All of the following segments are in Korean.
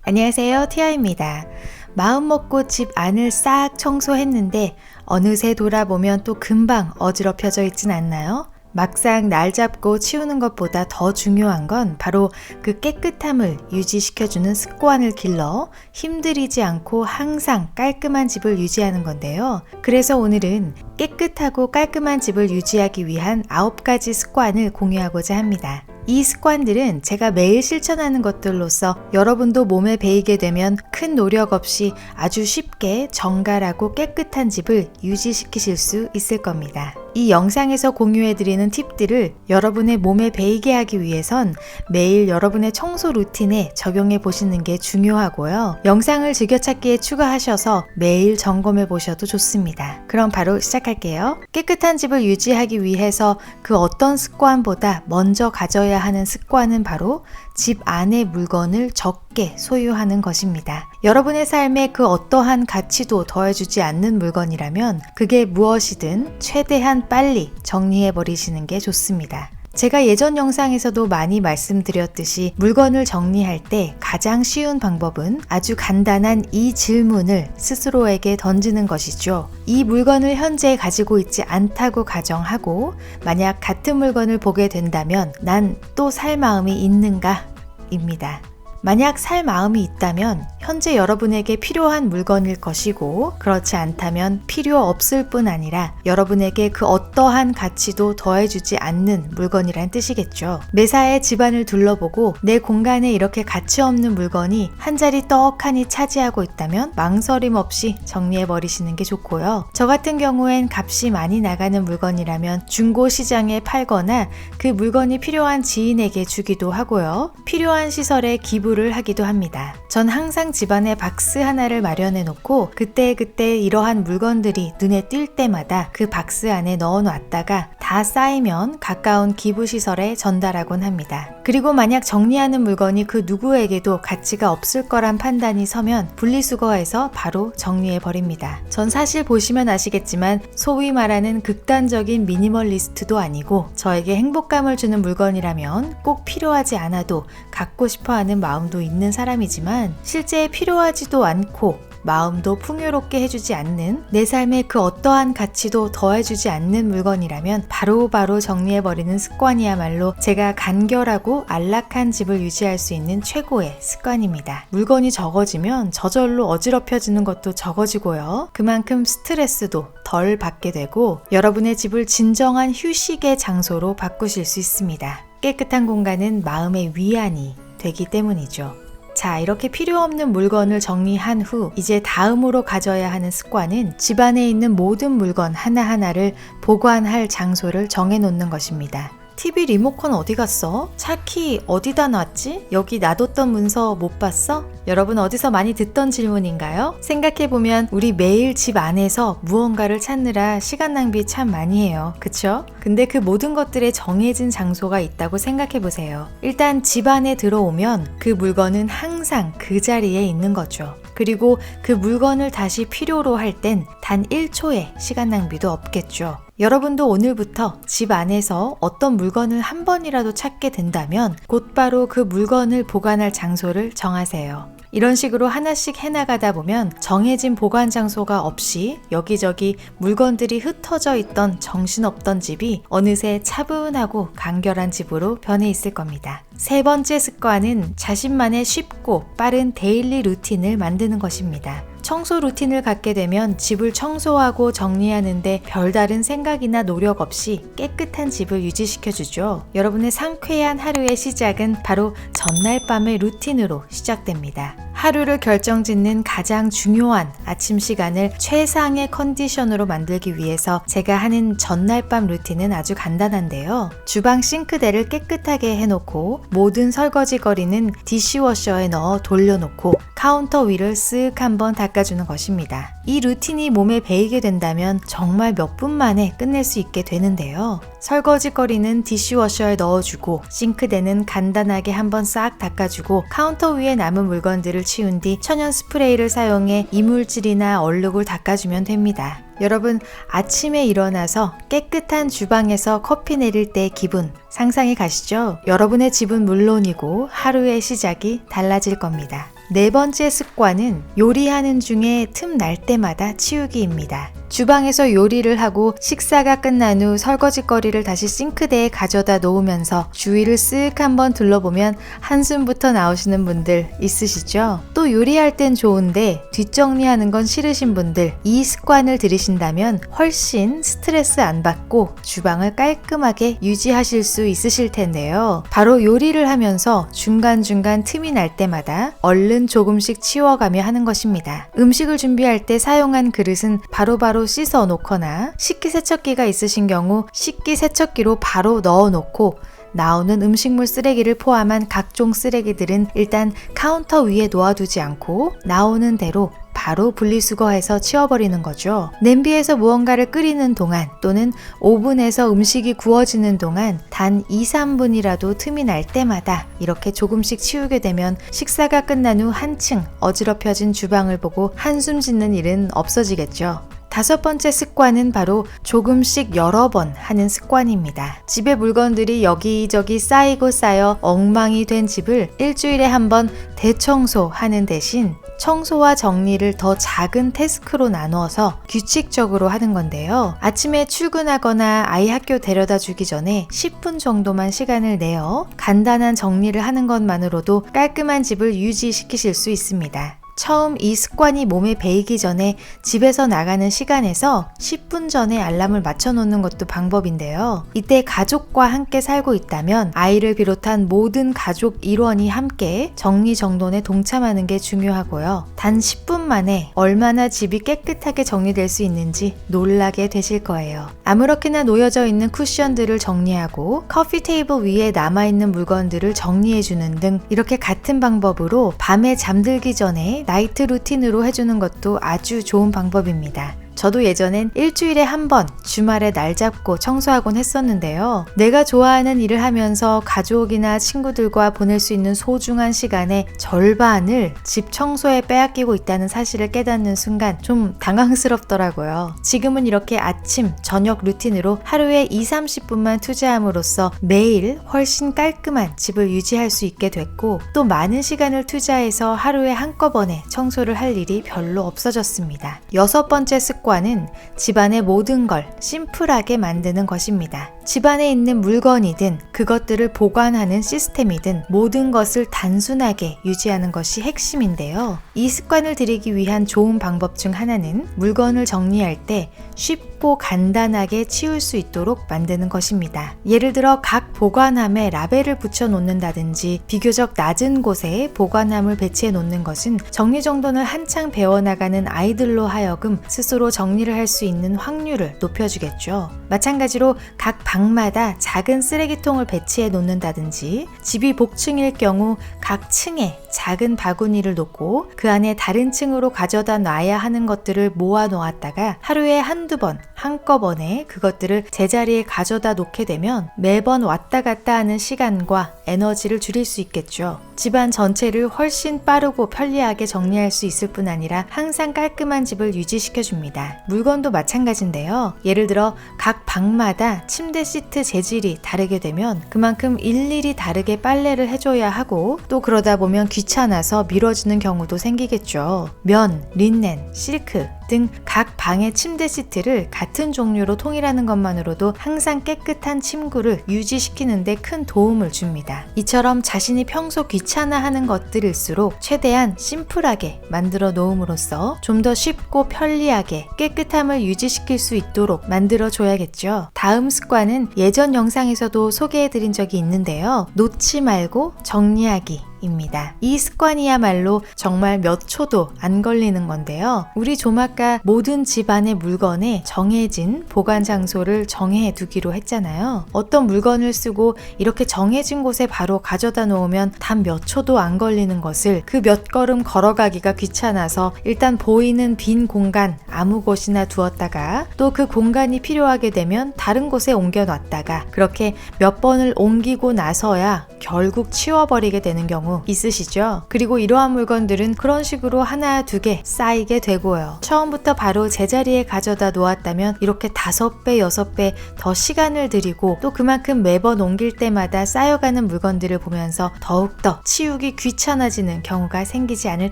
안녕하세요, 티아입니다. 마음 먹고 집 안을 싹 청소했는데 어느새 돌아보면 또 금방 어지럽혀져 있진 않나요? 막상 날 잡고 치우는 것보다 더 중요한 건 바로 그 깨끗함을 유지시켜주는 습관을 길러 힘들이지 않고 항상 깔끔한 집을 유지하는 건데요. 그래서 오늘은 깨끗하고 깔끔한 집을 유지하기 위한 9가지 습관을 공유하고자 합니다. 이 습관들은 제가 매일 실천하는 것들로서 여러분도 몸에 배이게 되면 큰 노력 없이 아주 쉽게 정갈하고 깨끗한 집을 유지시키실 수 있을 겁니다. 이 영상에서 공유해드리는 팁들을 여러분의 몸에 배이게 하기 위해선 매일 여러분의 청소 루틴에 적용해 보시는 게 중요하고요. 영상을 즐겨찾기에 추가하셔서 매일 점검해 보셔도 좋습니다. 그럼 바로 시작할게요. 깨끗한 집을 유지하기 위해서 그 어떤 습관보다 먼저 가져야 하는 습관은 바로 집 안의 물건을 적게 소유하는 것입니다. 여러분의 삶에 그 어떠한 가치도 더해주지 않는 물건이라면 그게 무엇이든 최대한 빨리 정리해 버리시는 게 좋습니다. 제가 예전 영상에서도 많이 말씀드렸듯이 물건을 정리할 때 가장 쉬운 방법은 아주 간단한 이 질문을 스스로에게 던지는 것이죠. 이 물건을 현재 가지고 있지 않다고 가정하고 만약 같은 물건을 보게 된다면 난 또 살 마음이 있는가? 입니다. 만약 살 마음이 있다면 현재 여러분에게 필요한 물건일 것이고 그렇지 않다면 필요 없을 뿐 아니라 여러분에게 그 어떠한 가치도 더해주지 않는 물건이란 뜻이겠죠. 매사에 집안을 둘러보고 내 공간에 이렇게 가치 없는 물건이 한 자리 떡하니 차지하고 있다면 망설임 없이 정리해버리시는 게 좋고요. 저 같은 경우엔 값이 많이 나가는 물건이라면 중고 시장에 팔거나 그 물건이 필요한 지인에게 주기도 하고요. 필요한 시설에 기부를 하기도 합니다. 전 항상 집안에 박스 하나를 마련해 놓고 그때그때 이러한 물건들이 눈에 띌 때마다 그 박스 안에 넣어 놨다가 다 쌓이면 가까운 기부시설에 전달하곤 합니다. 그리고 만약 정리하는 물건이 그 누구에게도 가치가 없을 거란 판단이 서면 분리수거해서 바로 정리해 버립니다. 전 사실 보시면 아시겠지만 소위 말하는 극단적인 미니멀리스트도 아니고 저에게 행복감을 주는 물건이라면 꼭 필요하지 않아도 갖고 싶어하는 마음도 있는 사람이지만 실제 필요하지도 않고 마음도 풍요롭게 해주지 않는 내 삶에 그 어떠한 가치도 더해주지 않는 물건이라면 바로바로 정리해버리는 습관이야말로 제가 간결하고 안락한 집을 유지할 수 있는 최고의 습관입니다. 물건이 적어지면 저절로 어지럽혀지는 것도 적어지고요. 그만큼 스트레스도 덜 받게 되고 여러분의 집을 진정한 휴식의 장소로 바꾸실 수 있습니다. 깨끗한 공간은 마음의 위안이 되기 때문이죠. 자, 이렇게 필요 없는 물건을 정리한 후 이제 다음으로 가져야 하는 습관은 집안에 있는 모든 물건 하나하나를 보관할 장소를 정해놓는 것입니다. TV 리모컨 어디 갔어? 차키 어디다 놨지? 여기 놔뒀던 문서 못 봤어? 여러분 어디서 많이 듣던 질문인가요? 생각해보면 우리 매일 집 안에서 무언가를 찾느라 시간 낭비 참 많이 해요. 그쵸? 근데 그 모든 것들에 정해진 장소가 있다고 생각해보세요. 일단 집 안에 들어오면 그 물건은 항상 그 자리에 있는 거죠. 그리고 그 물건을 다시 필요로 할 땐 단 1초의 시간 낭비도 없겠죠. 여러분도 오늘부터 집 안에서 어떤 물건을 한 번이라도 찾게 된다면 곧바로 그 물건을 보관할 장소를 정하세요. 이런 식으로 하나씩 해나가다 보면 정해진 보관 장소가 없이 여기저기 물건들이 흩어져 있던 정신없던 집이 어느새 차분하고 간결한 집으로 변해 있을 겁니다. 세 번째 습관은 자신만의 쉽고 빠른 데일리 루틴을 만드는 것입니다. 청소 루틴을 갖게 되면 집을 청소하고 정리하는데 별다른 생각이나 노력 없이 깨끗한 집을 유지시켜주죠. 여러분의 상쾌한 하루의 시작은 바로 전날 밤의 루틴으로 시작됩니다. 하루를 결정짓는 가장 중요한 아침 시간을 최상의 컨디션으로 만들기 위해서 제가 하는 전날 밤 루틴은 아주 간단한데요. 주방 싱크대를 깨끗하게 해놓고 모든 설거지거리는 디시워셔에 넣어 돌려놓고 카운터 위를 쓱 한번 닦아주는 것입니다. 이 루틴이 몸에 배이게 된다면 정말 몇 분 만에 끝낼 수 있게 되는데요. 설거지거리는 디시워셔에 넣어주고 싱크대는 간단하게 한번 싹 닦아주고 카운터 위에 남은 물건들을 치운 뒤 천연 스프레이를 사용해 이물질이나 얼룩을 닦아주면 됩니다. 여러분, 아침에 일어나서 깨끗한 주방에서 커피 내릴 때 기분 상상해 가시죠? 여러분의 집은 물론이고 하루의 시작이 달라질 겁니다. 네 번째 습관은 요리하는 중에 틈 날 때마다 치우기입니다. 주방에서 요리를 하고 식사가 끝난 후 설거지거리를 다시 싱크대에 가져다 놓으면서 주위를 쓱 한번 둘러보면 한숨부터 나오시는 분들 있으시죠? 또 요리할 땐 좋은데 뒷정리하는 건 싫으신 분들, 이 습관을 들이신다면 훨씬 스트레스 안 받고 주방을 깔끔하게 유지하실 수 있으실 텐데요. 바로 요리를 하면서 중간중간 틈이 날 때마다 얼른 조금씩 치워가며 하는 것입니다. 음식을 준비할 때 사용한 그릇은 바로바로 씻어 놓거나 식기세척기가 있으신 경우 식기세척기로 바로 넣어 놓고 나오는 음식물 쓰레기를 포함한 각종 쓰레기들은 일단 카운터 위에 놓아두지 않고 나오는 대로 바로 분리수거해서 치워버리는 거죠. 냄비에서 무언가를 끓이는 동안 또는 오븐에서 음식이 구워지는 동안 단 2-3분이라도 틈이 날 때마다 이렇게 조금씩 치우게 되면 식사가 끝난 후 한층 어지럽혀진 주방을 보고 한숨 짓는 일은 없어지겠죠. 다섯 번째 습관은 바로 조금씩 여러 번 하는 습관입니다. 집에 물건들이 여기저기 쌓이고 쌓여 엉망이 된 집을 일주일에 한 번 대청소하는 대신 청소와 정리를 더 작은 태스크로 나누어서 규칙적으로 하는 건데요. 아침에 출근하거나 아이 학교 데려다 주기 전에 10분 정도만 시간을 내어 간단한 정리를 하는 것만으로도 깔끔한 집을 유지시키실 수 있습니다. 처음 이 습관이 몸에 배이기 전에 집에서 나가는 시간에서 10분 전에 알람을 맞춰놓는 것도 방법인데요. 이때 가족과 함께 살고 있다면 아이를 비롯한 모든 가족 일원이 함께 정리정돈에 동참하는 게 중요하고요. 단 10분 만에 얼마나 집이 깨끗하게 정리될 수 있는지 놀라게 되실 거예요. 아무렇게나 놓여져 있는 쿠션들을 정리하고 커피 테이블 위에 남아있는 물건들을 정리해주는 등 이렇게 같은 방법으로 밤에 잠들기 전에 나이트 루틴으로 해주는 것도 아주 좋은 방법입니다. 저도 예전엔 일주일에 한 번 주말에 날 잡고 청소하곤 했었는데요. 내가 좋아하는 일을 하면서 가족이나 친구들과 보낼 수 있는 소중한 시간의 절반을 집 청소에 빼앗기고 있다는 사실을 깨닫는 순간 좀 당황스럽더라고요. 지금은 이렇게 아침, 저녁 루틴으로 하루에 20-30분만 투자함으로써 매일 훨씬 깔끔한 집을 유지할 수 있게 됐고 또 많은 시간을 투자해서 하루에 한꺼번에 청소를 할 일이 별로 없어졌습니다. 여섯 번째 습관은 집안의 모든 걸 심플하게 만드는 것입니다. 집안에 있는 물건이든 그것들을 보관하는 시스템이든 모든 것을 단순하게 유지하는 것이 핵심인데요. 이 습관을 들이기 위한 좋은 방법 중 하나는 물건을 정리할 때 쉽고 간단하게 치울 수 있도록 만드는 것입니다. 예를 들어 각 보관함에 라벨을 붙여 놓는다든지 비교적 낮은 곳에 보관함을 배치해 놓는 것은 정리정돈을 한창 배워나가는 아이들로 하여금 스스로 정리를 할 수 있는 확률을 높여주겠죠. 마찬가지로 각 방마다 작은 쓰레기통을 배치해 놓는다든지 집이 복층일 경우 각 층에 작은 바구니를 놓고 그 안에 다른 층으로 가져다 놔야 하는 것들을 모아 놓았다가 하루에 한두 번 한꺼번에 그것들을 제자리에 가져다 놓게 되면 매번 왔다 갔다 하는 시간과 에너지를 줄일 수 있겠죠. 집안 전체를 훨씬 빠르고 편리하게 정리할 수 있을 뿐 아니라 항상 깔끔한 집을 유지시켜줍니다. 물건도 마찬가지인데요. 예를 들어 각 방마다 침대 시트 재질이 다르게 되면 그만큼 일일이 다르게 빨래를 해줘야 하고 또 그러다 보면 귀찮아서 미뤄지는 경우도 생기겠죠. 면, 린넨, 실크 등 각 방의 침대 시트를 같은 종류로 통일하는 것만으로도 항상 깨끗한 침구를 유지시키는 데 큰 도움을 줍니다. 이처럼 자신이 평소 귀찮아하는 것들일수록 최대한 심플하게 만들어 놓음으로써 좀 더 쉽고 편리하게 깨끗함을 유지시킬 수 있도록 만들어 줘야겠죠. 다음 습관은 예전 영상에서도 소개해드린 적이 있는데요. 놓지 말고 정리하기 입니다. 이 습관이야말로 정말 몇 초도 안 걸리는 건데요. 우리 조마가 모든 집안의 물건에 정해진 보관 장소를 정해 두기로 했잖아요. 어떤 물건을 쓰고 이렇게 정해진 곳에 바로 가져다 놓으면 단 몇 초도 안 걸리는 것을 그 몇 걸음 걸어가기가 귀찮아서 일단 보이는 빈 공간 아무 곳이나 두었다가 또 그 공간이 필요하게 되면 다른 곳에 옮겨 놨다가 그렇게 몇 번을 옮기고 나서야 결국 치워버리게 되는 경우 경우 있으시죠? 그리고 이러한 물건들은 그런 식으로 하나, 두 개 쌓이게 되고요. 처음부터 바로 제자리에 가져다 놓았다면 이렇게 5배, 6배 더 시간을 들이고 또 그만큼 매번 옮길 때마다 쌓여가는 물건들을 보면서 더욱더 치우기 귀찮아지는 경우가 생기지 않을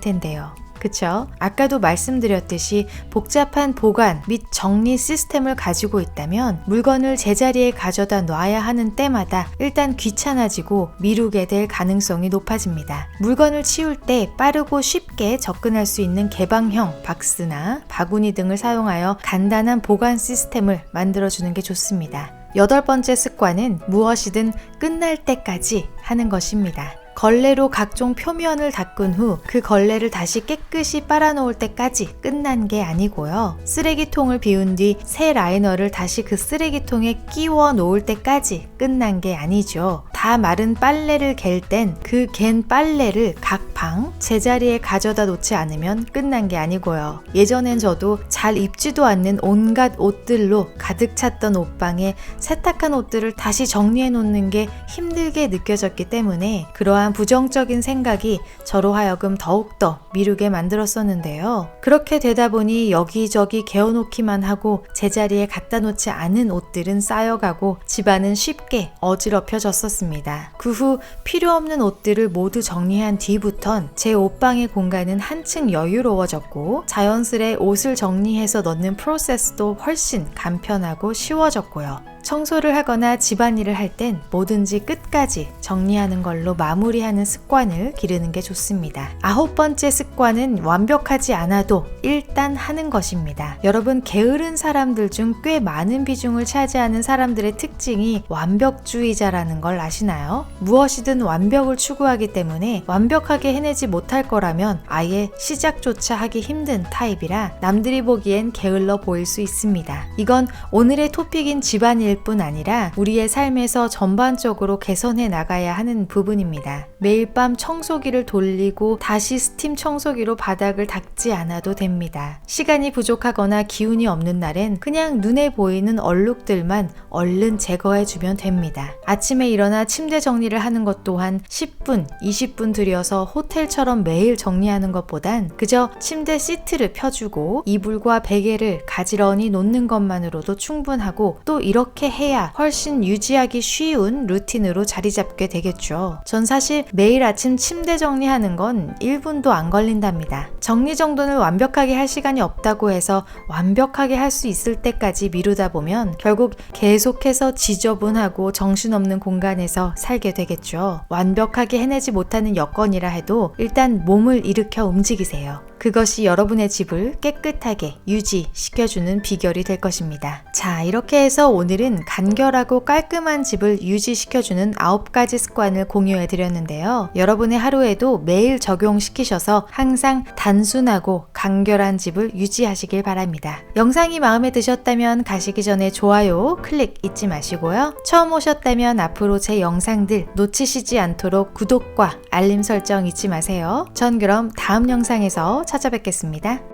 텐데요. 그쵸? 아까도 말씀드렸듯이 복잡한 보관 및 정리 시스템을 가지고 있다면 물건을 제자리에 가져다 놔야 하는 때마다 일단 귀찮아지고 미루게 될 가능성이 높아집니다. 물건을 치울 때 빠르고 쉽게 접근할 수 있는 개방형 박스나 바구니 등을 사용하여 간단한 보관 시스템을 만들어주는 게 좋습니다. 8번째 습관은 무엇이든 끝날 때까지 하는 것입니다. 걸레로 각종 표면을 닦은 후 그 걸레를 다시 깨끗이 빨아놓을 때까지 끝난 게 아니고요. 쓰레기통을 비운 뒤 새 라이너를 다시 그 쓰레기통에 끼워 놓을 때까지 끝난 게 아니죠. 다 마른 빨래를 갤 땐 그 갠 빨래를 각 방 제자리에 가져다 놓지 않으면 끝난 게 아니고요. 예전엔 저도 잘 입지도 않는 온갖 옷들로 가득 찼던 옷방에 세탁한 옷들을 다시 정리해 놓는 게 힘들게 느껴졌기 때문에 그러한 부정적인 생각이 저로 하여금 더욱더 미루게 만들었었는데요. 그렇게 되다 보니 여기저기 개어놓기만 하고 제자리에 갖다 놓지 않은 옷들은 쌓여가고 집안은 쉽게 어지럽혀졌었습니다. 그 후 필요 없는 옷들을 모두 정리한 뒤부턴 제 옷방의 공간은 한층 여유로워졌고 자연스레 옷을 정리해서 넣는 프로세스도 훨씬 간편하고 쉬워졌고요. 청소를 하거나 집안일을 할 땐 뭐든지 끝까지 정리하는 걸로 마무리하는 습관을 기르는 게 좋습니다. 9번째 습관은 완벽하지 않아도 일단 하는 것입니다. 여러분, 게으른 사람들 중 꽤 많은 비중을 차지하는 사람들의 특징이 완벽주의자라는 걸 아시나요? 무엇이든 완벽을 추구하기 때문에 완벽하게 해내지 못할 거라면 아예 시작조차 하기 힘든 타입이라 남들이 보기엔 게을러 보일 수 있습니다. 이건 오늘의 토픽인 집안일 뿐 아니라 우리의 삶에서 전반적으로 개선해 나가야 하는 부분입니다. 매일 밤 청소기를 돌리고 다시 스팀 청소기로 바닥을 닦지 않아도 됩니다. 시간이 부족하거나 기운이 없는 날엔 그냥 눈에 보이는 얼룩들만 얼른 제거해주면 됩니다. 아침에 일어나 침대 정리를 하는 것 또한 10분, 20분 들여서 호텔처럼 매일 정리하는 것보단 그저 침대 시트를 펴주고 이불과 베개를 가지런히 놓는 것만으로도 충분하고 또 이렇게 해야 훨씬 유지하기 쉬운 루틴으로 자리 잡게 되겠죠. 전 사실 매일 아침 침대 정리하는 건 1분도 안 걸린답니다. 정리정돈을 완벽하게 할 시간이 없다고 해서 완벽하게 할 수 있을 때까지 미루다 보면 결국 계속해서 지저분하고 정신없는 공간에서 살게 되겠죠. 완벽하게 해내지 못하는 여건이라 해도 일단 몸을 일으켜 움직이세요. 그것이 여러분의 집을 깨끗하게 유지시켜주는 비결이 될 것입니다. 자, 이렇게 해서 오늘은 간결하고 깔끔한 집을 유지시켜주는 9가지 습관을 공유해 드렸는데요. 여러분의 하루에도 매일 적용시키셔서 항상 단순하고 간결한 집을 유지하시길 바랍니다. 영상이 마음에 드셨다면 가시기 전에 좋아요 클릭 잊지 마시고요. 처음 오셨다면 앞으로 제 영상들 놓치시지 않도록 구독과 알림 설정 잊지 마세요. 전 그럼 다음 영상에서 찾아뵙겠습니다.